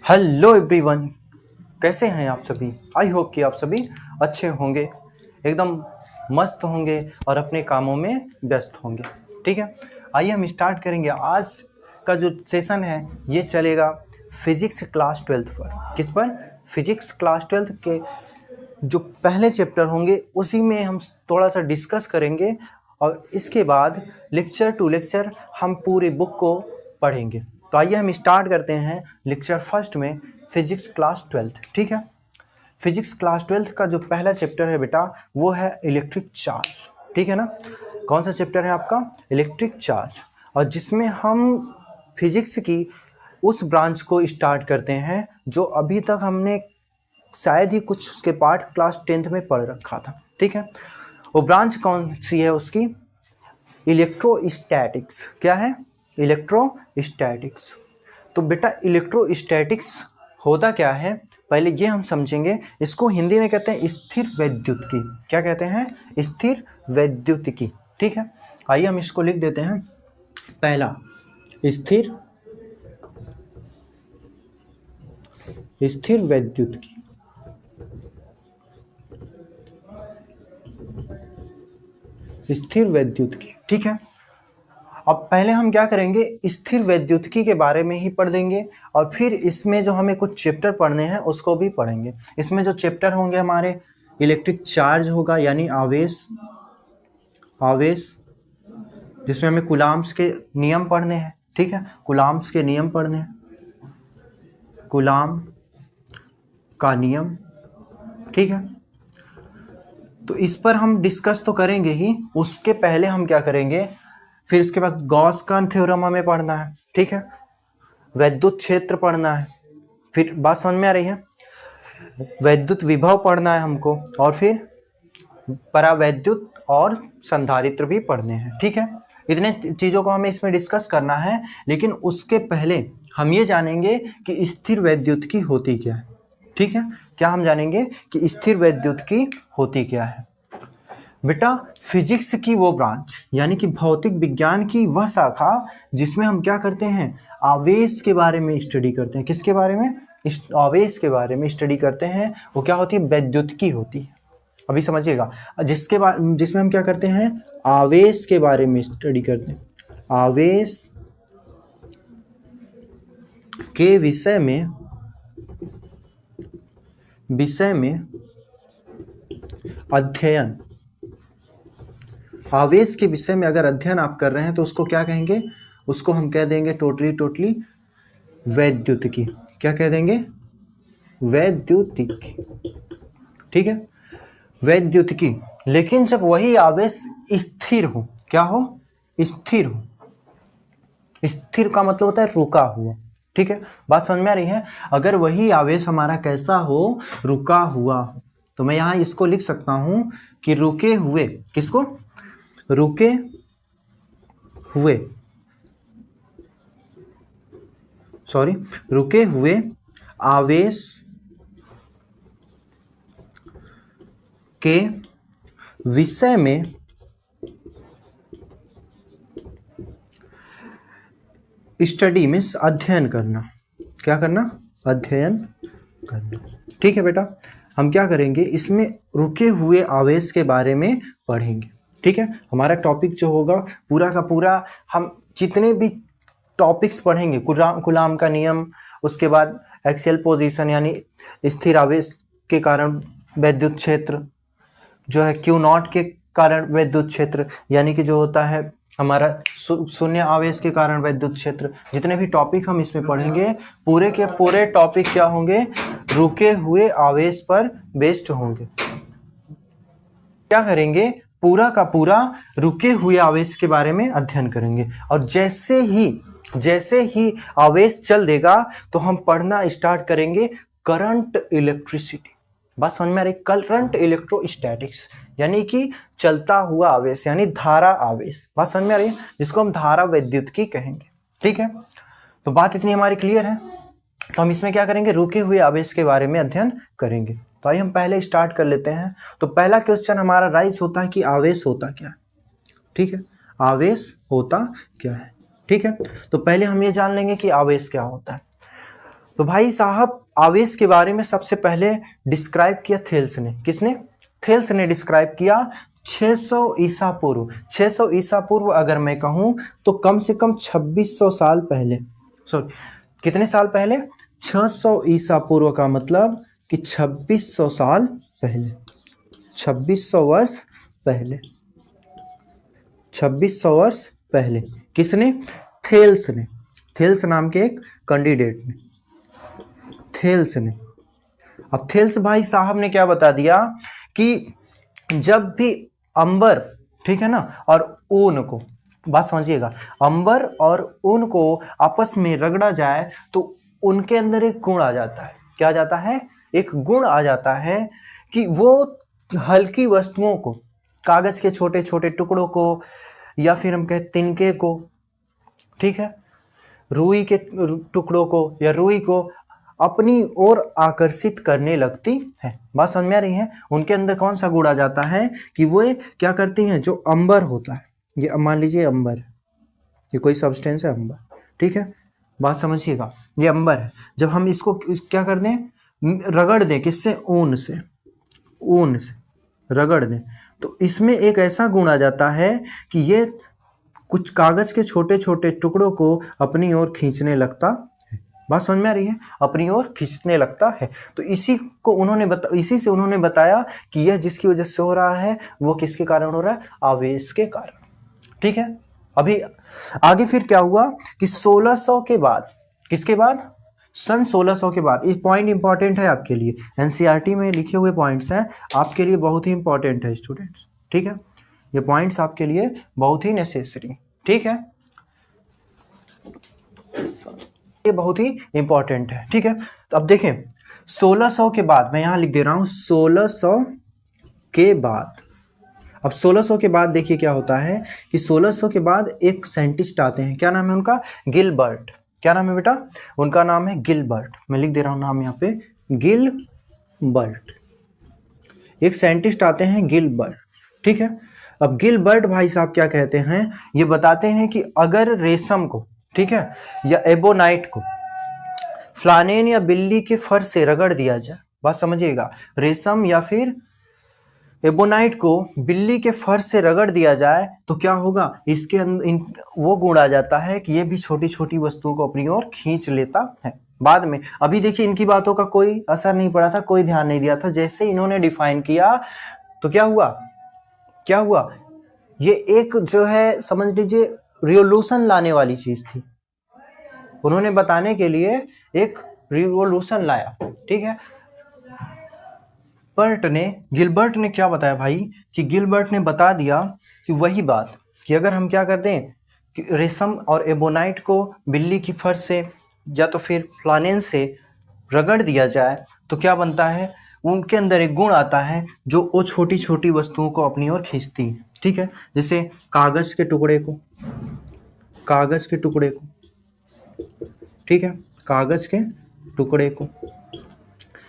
Hello everyone, कैसे हैं आप सभी। आई होप कि आप सभी अच्छे होंगे, एकदम मस्त होंगे और अपने कामों में व्यस्त होंगे। ठीक है, आइए हम स्टार्ट करेंगे। आज का जो सेशन है ये चलेगा फिजिक्स क्लास 12th पर। किस पर? फिजिक्स क्लास 12th के जो पहले चैप्टर होंगे उसी में हम थोड़ा सा डिस्कस करेंगे और इसके बाद लेक्चर टू लेक्चर हम पूरी बुक को पढ़ेंगे। तो आइए हम स्टार्ट करते हैं लेक्चर फर्स्ट में, फिजिक्स क्लास 12th। ठीक है, फिजिक्स क्लास 12th का जो पहला चैप्टर है बेटा वो है इलेक्ट्रिक चार्ज। ठीक है ना, कौन सा चैप्टर है आपका? Electric charge. और जिसमें हम फिजिक्स की उस ब्रांच को स्टार्ट करते हैं जो अभी तक हमने शायद ही कुछ उसके पार्ट क्लास 10th में पढ़ रखा था। ठीक है, वो ब्रांच कौन सी है उसकी? इलेक्ट्रोस्टैटिक्स। क्या है? इलेक्ट्रोस्टैटिक्स। तो बेटा इलेक्ट्रोस्टैटिक्स होता क्या है पहले ये हम समझेंगे। इसको हिंदी में कहते हैं स्थिर वैद्युतिकी। क्या कहते हैं? स्थिर वैद्युतिकी। ठीक है, आइए हम इसको लिख देते हैं। पहला, स्थिर वैद्युतिकी। स्थिर वैद्युतिकी। ठीक है, अब पहले हम क्या करेंगे, स्थिर वैद्युतिकी के बारे में ही पढ़ देंगे और फिर इसमें जो हमें कुछ चैप्टर पढ़ने हैं उसको भी पढ़ेंगे। इसमें जो चैप्टर होंगे हमारे, इलेक्ट्रिक चार्ज होगा यानी आवेश, जिसमें हमें कूलाम्स के नियम पढ़ने हैं। ठीक है, कूलाम्स के नियम पढ़ने हैं, कूलाम का नियम। ठीक है, तो इस पर हम डिस्कस तो करेंगे ही, उसके पहले हम क्या करेंगे, फिर इसके बाद गॉस का थ्योरम हमें पढ़ना है। ठीक है, वैद्युत क्षेत्र पढ़ना है, फिर बात समझ में आ रही है, वैद्युत विभव पढ़ना है हमको, और फिर परावैद्युत और संधारित्र भी पढ़ने हैं। ठीक है, इतने चीज़ों को हमें इसमें डिस्कस करना है, लेकिन उसके पहले हम ये जानेंगे कि स्थिर वैद्युतिकी होती क्या है। ठीक है, क्या हम जानेंगे कि स्थिर वैद्युतिकी होती क्या है? बेटा फिजिक्स की वो ब्रांच यानी कि भौतिक विज्ञान की वह शाखा जिसमें हम क्या करते हैं, आवेश के बारे में स्टडी करते हैं। किसके बारे में? आवेश के बारे में स्टडी करते हैं। वो क्या होती है? वैद्युतिकी होती है। अभी समझिएगा, जिसमें हम क्या करते हैं, आवेश के बारे में स्टडी करते हैं। आवेश के विषय में अध्ययन, आवेश के विषय में अगर अध्ययन आप कर रहे हैं तो उसको क्या कहेंगे? उसको हम कह देंगे टोटली वैद्युतिकी। क्या कह देंगे? वैद्युतिकी। ठीक है, वैद्युतिकी। लेकिन जब वही आवेश स्थिर हो, क्या हो? स्थिर हो। स्थिर का मतलब होता है रुका हुआ। ठीक है, बात समझ में आ रही है। अगर वही आवेश हमारा कैसा हो? रुका हुआ हो, तो मैं यहां इसको लिख सकता हूं कि रुके हुए, किसको? रुके हुए, रुके हुए आवेश के विषय में स्टडी मीन्स अध्ययन करना। क्या करना? अध्ययन करना। ठीक है बेटा, हम क्या करेंगे, इसमें रुके हुए आवेश के बारे में पढ़ेंगे। ठीक है, हमारा टॉपिक जो होगा पूरा का पूरा, हम जितने भी टॉपिक्स पढ़ेंगे, कूलाम का नियम, उसके बाद एक्सियल पोजीशन यानी स्थिर आवेश के कारण वैद्युत क्षेत्र जो है, क्यू नॉट के कारण वैद्युत क्षेत्र यानी कि जो होता है हमारा शून्य आवेश के कारण वैद्युत क्षेत्र। जितने भी टॉपिक हम इसमें पढ़ेंगे पूरे के पूरे टॉपिक क्या होंगे? रुके हुए आवेश पर बेस्ड होंगे। क्या करेंगे? पूरा का पूरा रुके हुए आवेश के बारे में अध्ययन करेंगे। और जैसे ही आवेश चल देगा तो हम पढ़ना स्टार्ट करेंगे करंट इलेक्ट्रिसिटी। बात समझ में आ रही? करंट इलेक्ट्रोस्टैटिक्स यानी कि चलता हुआ आवेश यानी धारा आवेश। बात समझ में आ रही है, जिसको हम धारा वैद्युतिकी कहेंगे। ठीक है, तो बात इतनी हमारी क्लियर है। तो हम इसमें क्या करेंगे, रुके हुए आवेश के बारे में अध्ययन करेंगे। तो आइए हम पहले स्टार्ट कर लेते हैं। तो पहला क्वेश्चन हमारा राइज होता है कि आवेश होता क्या है। ठीक है, आवेश होता क्या है। ठीक है, तो पहले हम ये जान लेंगे कि आवेश क्या होता है। तो भाई साहब आवेश के बारे में सबसे पहले डिस्क्राइब किया थेल्स ने। किसने? थेल्स ने डिस्क्राइब किया 600 ईसा पूर्व। 600 ईसा पूर्व अगर मैं कहूँ तो कम से कम 2600 साल पहले, सॉरी कितने साल पहले? 600 ईसा पूर्व का मतलब कि 2600 साल पहले, 2600 वर्ष पहले, 2600 वर्ष पहले। किसने? थेल्स ने। थेल्स नाम के एक कैंडिडेट ने, थेल्स ने। अब थेल्स भाई साहब ने क्या बता दिया कि जब भी अंबर, ठीक है ना, और ऊन को, बात समझिएगा, अंबर और ऊन को आपस में रगड़ा जाए तो उनके अंदर एक गुण आ जाता है। क्या आ जाता है? एक गुण आ जाता है कि वो हल्की वस्तुओं को, कागज के छोटे छोटे टुकड़ों को, या फिर हम कहें तिनके को, ठीक है, रुई के टुकड़ों को या रुई को अपनी ओर आकर्षित करने लगती है। बात समझ में आ रही है? उनके अंदर कौन सा गुण आ जाता है कि वो क्या करती हैं, जो अंबर होता है, ये मान लीजिए अंबर, ये कोई सब्सटेंस है अंबर, ठीक है, बात समझिएगा, ये अंबर है। जब हम इसको क्या कर दें, रगड़ दें, किससे? ऊन से, ऊन से रगड़ दें, तो इसमें एक ऐसा गुण आ जाता है कि ये कुछ कागज के छोटे छोटे टुकड़ों को अपनी ओर खींचने लगता है। बात समझ में आ रही है? अपनी ओर खींचने लगता है। तो इसी को उन्होंने इसी से उन्होंने बताया कि यह जिसकी वजह से हो रहा है वो किसके कारण हो रहा है? आवेश के कारण, ठीक है। अभी आगे फिर क्या हुआ कि 1600 के बाद, किसके बाद? सन 1600 के बाद। ये पॉइंट इंपॉर्टेंट है आपके लिए, एनसीईआरटी में लिखे हुए पॉइंट्स हैं, आपके लिए बहुत ही इंपॉर्टेंट है स्टूडेंट्स, ठीक है। ये पॉइंट्स आपके लिए बहुत ही नेसेसरी, ठीक है, ये बहुत ही इंपॉर्टेंट है, ठीक है। तो अब देखें 1600 के बाद, मैं यहां लिख दे रहा हूं 1600 के बाद। अब 1600 के बाद देखिए क्या होता है कि 1600 के बाद एक साइंटिस्ट आते हैं, क्या नाम है उनका? गिलबर्ट। क्या नाम है बेटा? उनका नाम है गिलबर्ट। मैं लिख दे रहा हूं नाम यहाँ पे, गिलबर्ट। एक साइंटिस्ट आते हैं गिलबर्ट, ठीक है। अब गिलबर्ट भाई साहब क्या कहते हैं, ये बताते हैं कि अगर रेशम को, ठीक है, या एबोनाइट को फ्लानेन या बिल्ली के फर से रगड़ दिया जाए, बात समझिएगा, रेशम या फिर एबोनाइट को बिल्ली के फर से रगड़ दिया जाए तो क्या होगा? इसके अंदर वो गुण आ जाता है कि ये भी छोटी छोटी वस्तुओं को अपनी ओर खींच लेता है। बाद में अभी देखिए इनकी बातों का कोई असर नहीं पड़ा था, कोई ध्यान नहीं दिया था, जैसे इन्होंने डिफाइन किया तो क्या हुआ? क्या हुआ? ये एक जो है समझ लीजिए रिवोल्यूशन लाने वाली चीज थी। उन्होंने बताने के लिए एक रिवोल्यूशन लाया, ठीक है। गिलबर्ट ने क्या बताया भाई कि गिलबर्ट ने बता दिया कि वही बात कि अगर हम क्या कर दें कि रेशम और एबोनाइट को बिल्ली की फर से या तो फिर फ्लानेन से रगड़ दिया जाए तो क्या बनता है? उनके अंदर एक गुण आता है जो वो छोटी छोटी वस्तुओं को अपनी ओर खींचती है, ठीक है। जैसे कागज के टुकड़े को, कागज के टुकड़े को, ठीक है, कागज के टुकड़े को।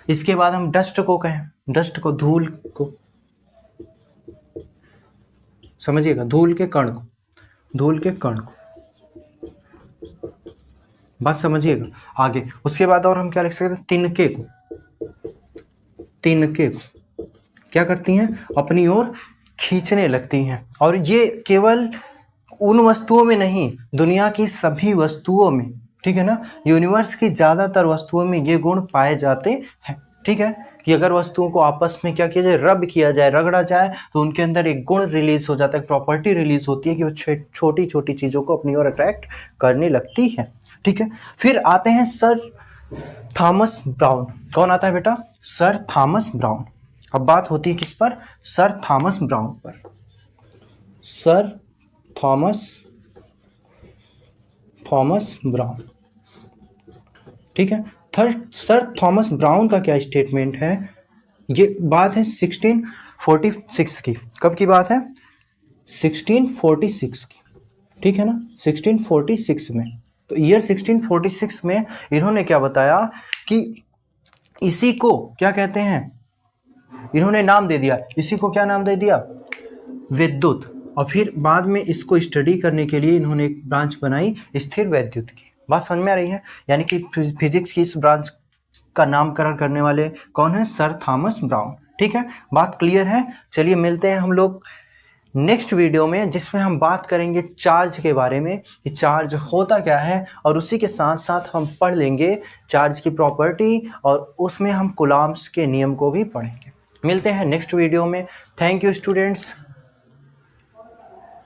इसके बाद हम डस्ट को कहें, डस्ट को, धूल को, समझिएगा, धूल के कण को, धूल के कण को, बात समझिएगा आगे। उसके बाद और हम क्या लिख सकते हैं? तिनके को, तिनके को क्या करती हैं? अपनी ओर खींचने लगती हैं। और ये केवल उन वस्तुओं में नहीं, दुनिया की सभी वस्तुओं में, ठीक है ना, यूनिवर्स की ज्यादातर वस्तुओं में ये गुण पाए जाते हैं, ठीक है, कि अगर वस्तुओं को आपस में क्या किया जाए? रब किया जाए, रगड़ा जाए, तो उनके अंदर एक गुण रिलीज हो जाता है, एक प्रॉपर्टी रिलीज होती है कि वो छोटी छोटी चीजों को अपनी ओर अट्रैक्ट करने लगती है, ठीक है। फिर आते हैं सर थॉमस ब्राउन। कौन आता है बेटा? Sir Thomas brown. अब बात होती है किस पर? सर थॉमस ब्राउन पर। सर थॉमस ब्राउन, ठीक है। सर थॉमस ब्राउन का क्या स्टेटमेंट है? ये बात है 1646 की। कब की बात है? 1646 की, ठीक है ना, 1646 में। तो ईयर 1646 में इन्होंने क्या बताया कि इसी को क्या कहते हैं? इन्होंने नाम दे दिया, इसी को क्या नाम दे दिया? विद्युत। और फिर बाद में इसको स्टडी करने के लिए इन्होंने एक ब्रांच बनाई स्थिर वैद्युत की। बात समझ में आ रही है? यानी कि फिजिक्स की इस ब्रांच का नामकरण करने वाले कौन है? Sir Thomas brown. ठीक है, बात क्लियर है? चलिए मिलते हैं हम लोग नेक्स्ट वीडियो में, जिसमें हम बात करेंगे चार्ज के बारे में कि चार्ज होता क्या है, और उसी के साथ साथ हम पढ़ लेंगे चार्ज की प्रॉपर्टी, और उसमें हम कूलॉम्स के नियम को भी पढ़ेंगे। मिलते हैं नेक्स्ट वीडियो में। Thank you students.